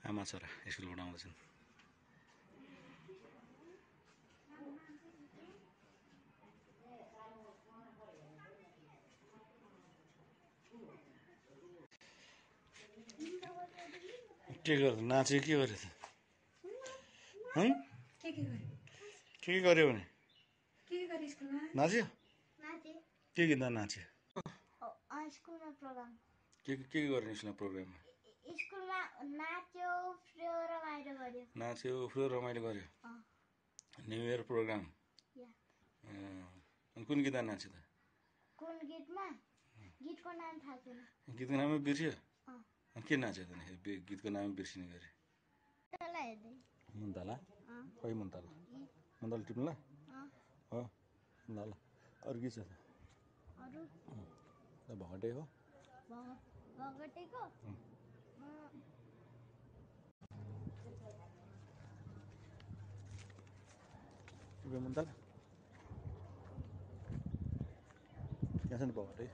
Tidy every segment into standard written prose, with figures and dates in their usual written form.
आमा छोरा स्कुलबाट आउँदैछन्। के गर्छ नाच्यो के गर्यो के गर्यो भने नाच्यो के गीत नाच्यो स्कुलमा प्रोग्राम के गर्ने स्कुलमा प्रोग्राममा स्कुलमा नाच्यो उफ्रियो रमाइलो गर्यो नाच्यो उफ्रियो रमाइलो गर्यो न्यु इयर प्रोग्राम अनि कुन गीत नाच्यो त कुन गीतमा गीतको नाम थाहा छैन गीतको नामै बिर्स्यो अनि के नाच्यो त गीतको नामै बिर्सिने गरे मुन्ताला खै मुन्ताला मुन्ताला टिप्नुला हो ल अरू के छ त भगटे हो भगटेको मुन्ताला यहाँ छ नि भगटे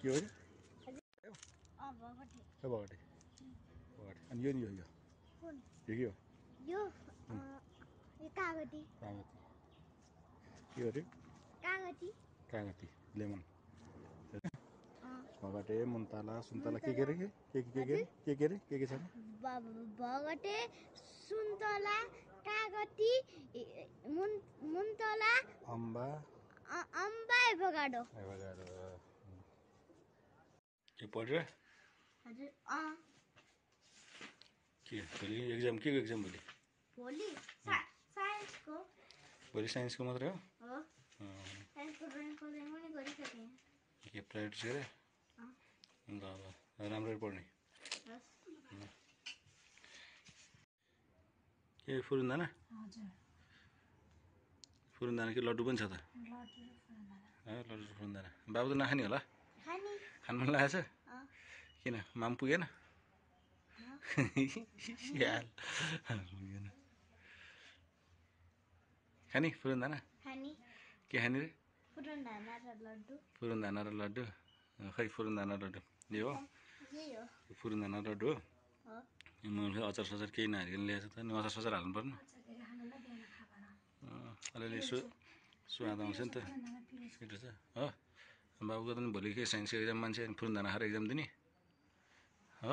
के हो भगटे भगटे अनि यो नि यो के हो यो कागती के हो अरे कागती लेमन भगटे मुन्ताला सुन्तला के अरे के छ भगटे सुन्तला कागती मुन्तला अम्बा एभोकाडो के पढ्यो हजुर के भोलि एक्जाम के एक्जाम भोलि साइन्सको भोलि साइन्सको मात्रै हो साइन्सको ड्रइङ पनि गरिसकेँ के प्र्याक्टिस गरे ल राम्ररी पढ्ने के फुरुन्दाना फुरुन्दाना कि लड्डु पनि छ त लड्डु फुरुन्दाना बाबु त नखाने होला खानु मन लागेको छ किन माम पुगेन पुगेन खाने फुरुन्दाना के खाने रे फुरुन्दाना र लड्डु खै फुरुन्दाना लड्डु यो हो फुरुन्दाना लड्डु हो म अचार सचार केही नहालिकन ल्याएको छ त नि अचार सचार हाल्नु पर्नु अलिअलि स्वाद आउँछ नि त छिटो छ हो बाबुको त नि भोलि के साइन्सको एक्जाम मान्छे अनि फुरुन्दाना खाएर एक्जाम दिने हो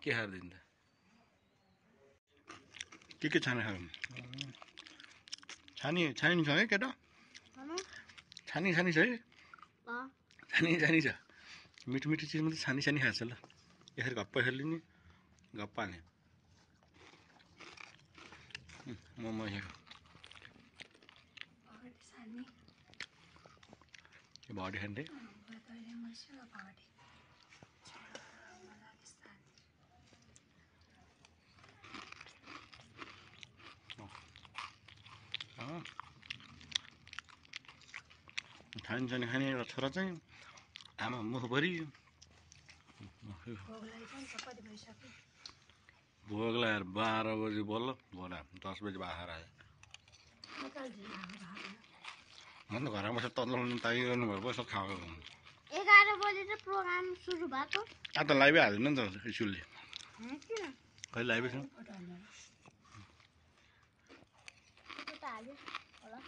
के खाएर दिने त के छाने खायो छानी छ है केटा छानी छ है छानी छ मिठो मिठो चिज मात्रै छानी खाएको छ ल यसरी घप्पा खेल्ने नि घप्पा हाल्ने मोमो भगटे खाने खाने छोरा चाहिँ आमा मुखभरि भोग लगाएर 12 बजी बल्ल भोला 10 बजी बाखेर आयो म त घरमा बसेर तल्लाउनु तागिरहनु भयो बसेर खाएको 11 बजे त प्रोग्राम सुरु भएको अब त लाइभै हाल्दैन नि त स्कुलले खै लाइभै छ हाल्यो होला